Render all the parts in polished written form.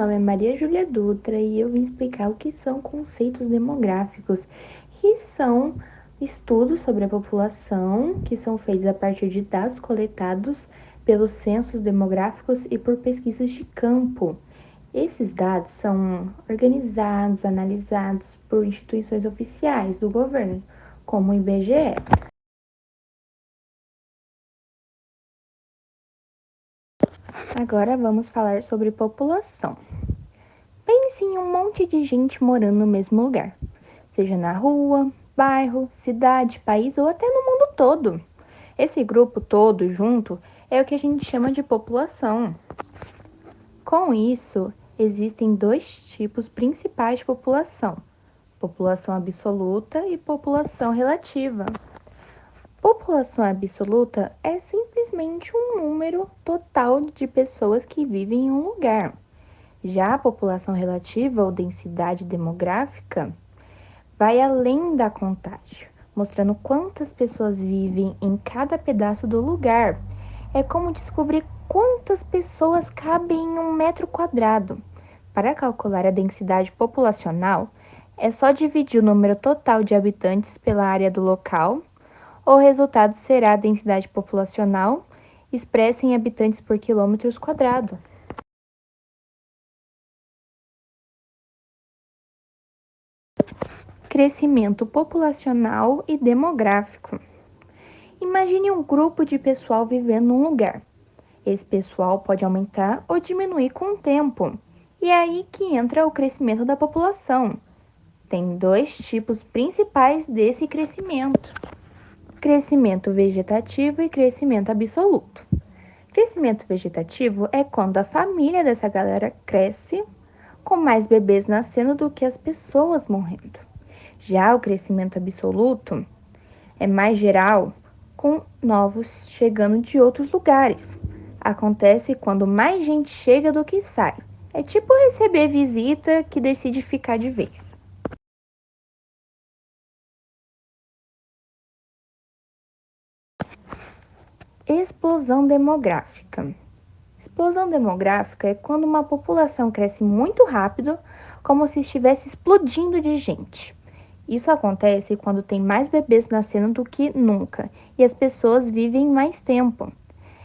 nome é Maria Júlia Dutra e eu vim explicar o que são conceitos demográficos, que são estudos sobre a população que são feitos a partir de dados coletados pelos censos demográficos e por pesquisas de campo. Esses dados são organizados, analisados por instituições oficiais do governo, como o IBGE. Agora vamos falar sobre população. Pense em um monte de gente morando no mesmo lugar, seja na rua, bairro, cidade, país ou até no mundo todo. Esse grupo todo junto é o que a gente chama de população. Com isso, existem dois tipos principais de população: população absoluta e população relativa. População absoluta é simplesmente um número total de pessoas que vivem em um lugar. Já a população relativa ou densidade demográfica vai além da contagem, mostrando quantas pessoas vivem em cada pedaço do lugar. É como descobrir quantas pessoas cabem em 1 metro quadrado. Para calcular a densidade populacional, é só dividir o número total de habitantes pela área do local. O resultado será a densidade populacional expressa em habitantes por quilômetros quadrados. Crescimento populacional e demográfico. Imagine um grupo de pessoal vivendo num lugar. Esse pessoal pode aumentar ou diminuir com o tempo. E é aí que entra o crescimento da população. Tem dois tipos principais desse crescimento: crescimento vegetativo e crescimento absoluto. Crescimento vegetativo é quando a família dessa galera cresce, com mais bebês nascendo do que as pessoas morrendo. Já o crescimento absoluto é mais geral, com novos chegando de outros lugares. Acontece quando mais gente chega do que sai. É tipo receber visita que decide ficar de vez. Explosão demográfica. Explosão demográfica é quando uma população cresce muito rápido, como se estivesse explodindo de gente. Isso acontece quando tem mais bebês nascendo do que nunca e as pessoas vivem mais tempo.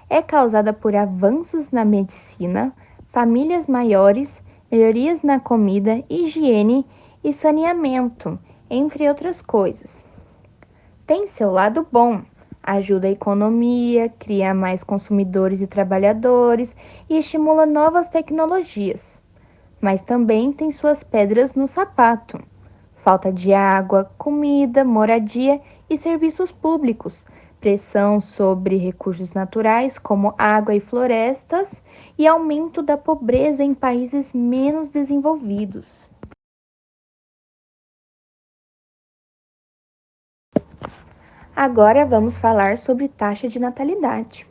É causada por avanços na medicina, famílias maiores, melhorias na comida, higiene e saneamento, entre outras coisas. Tem seu lado bom: ajuda a economia, cria mais consumidores e trabalhadores e estimula novas tecnologias. Mas também tem suas pedras no sapato: falta de água, comida, moradia e serviços públicos, pressão sobre recursos naturais como água e florestas e aumento da pobreza em países menos desenvolvidos. Agora vamos falar sobre taxa de natalidade.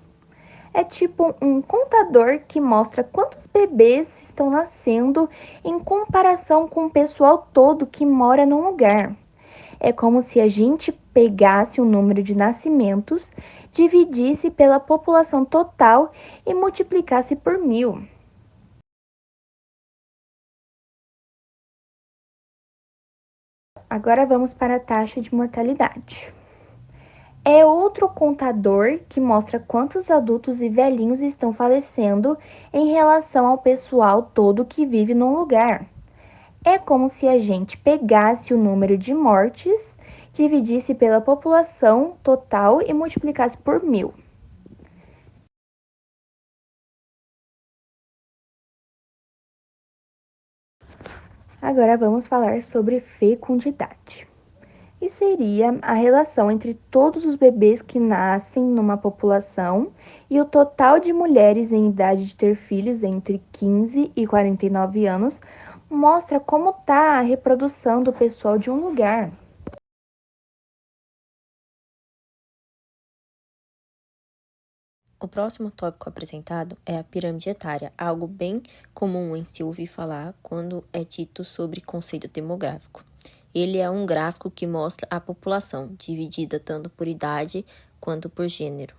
É tipo um contador que mostra quantos bebês estão nascendo em comparação com o pessoal todo que mora num lugar. É como se a gente pegasse o número de nascimentos, dividisse pela população total e multiplicasse por 1.000. Agora vamos para a taxa de mortalidade. É outro contador que mostra quantos adultos e velhinhos estão falecendo em relação ao pessoal todo que vive num lugar. É como se a gente pegasse o número de mortes, dividisse pela população total e multiplicasse por 1.000. Agora vamos falar sobre fecundidade. E seria a relação entre todos os bebês que nascem numa população e o total de mulheres em idade de ter filhos entre 15 e 49 anos, mostra como está a reprodução do pessoal de um lugar. O próximo tópico apresentado é a pirâmide etária, algo bem comum em se ouvir falar quando é dito sobre conceito demográfico. Ele é um gráfico que mostra a população, dividida tanto por idade quanto por gênero.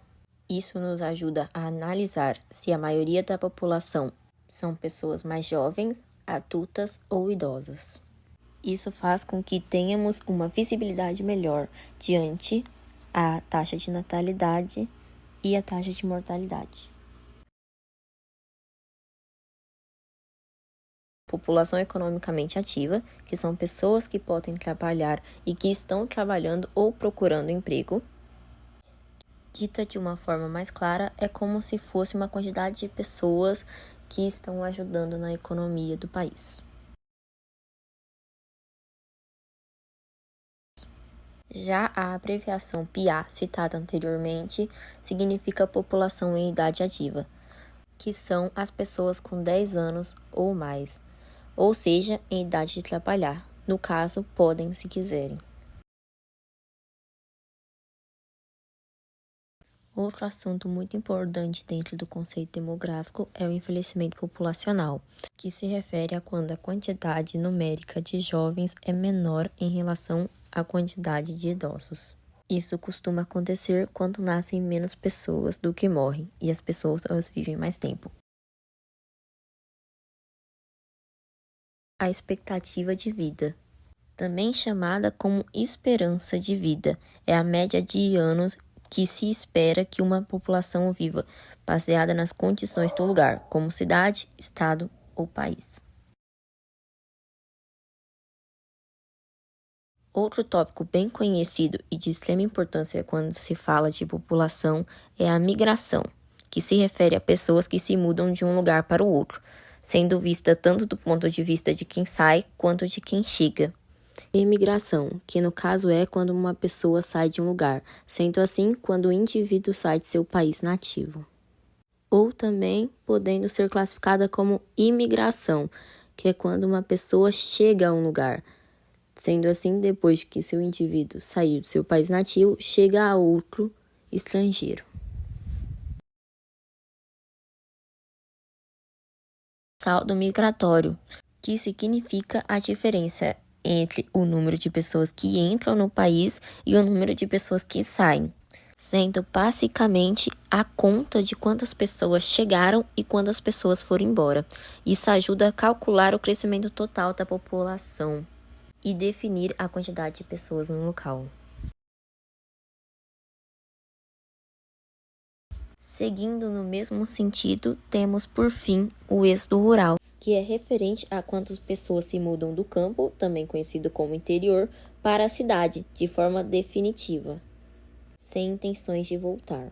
Isso nos ajuda a analisar se a maioria da população são pessoas mais jovens, adultas ou idosas. Isso faz com que tenhamos uma visibilidade melhor diante a taxa de natalidade e a taxa de mortalidade. População economicamente ativa, que são pessoas que podem trabalhar e que estão trabalhando ou procurando emprego. Dita de uma forma mais clara, é como se fosse uma quantidade de pessoas que estão ajudando na economia do país. Já a abreviação PIA, citada anteriormente, significa população em idade ativa, que são as pessoas com 10 anos ou mais, ou seja, em idade de trabalhar. No caso, podem se quiserem. Outro assunto muito importante dentro do conceito demográfico é o envelhecimento populacional, que se refere a quando a quantidade numérica de jovens é menor em relação à quantidade de idosos. Isso costuma acontecer quando nascem menos pessoas do que morrem, e as pessoas vivem mais tempo. A expectativa de vida, também chamada como esperança de vida, é a média de anos que se espera que uma população viva, baseada nas condições do lugar, como cidade, estado ou país. Outro tópico bem conhecido e de extrema importância quando se fala de população é a migração, que se refere a pessoas que se mudam de um lugar para o outro, sendo vista tanto do ponto de vista de quem sai quanto de quem chega. Emigração, que no caso é quando uma pessoa sai de um lugar, sendo assim quando o indivíduo sai de seu país nativo. Ou também podendo ser classificada como imigração, que é quando uma pessoa chega a um lugar, sendo assim depois que seu indivíduo saiu do seu país nativo, chega a outro estrangeiro. Saldo migratório, que significa a diferença entre o número de pessoas que entram no país e o número de pessoas que saem, sendo basicamente a conta de quantas pessoas chegaram e quantas pessoas foram embora. Isso ajuda a calcular o crescimento total da população e definir a quantidade de pessoas no local. Seguindo no mesmo sentido, temos por fim o êxodo rural, que é referente a quantas pessoas se mudam do campo, também conhecido como interior, para a cidade, de forma definitiva, sem intenções de voltar.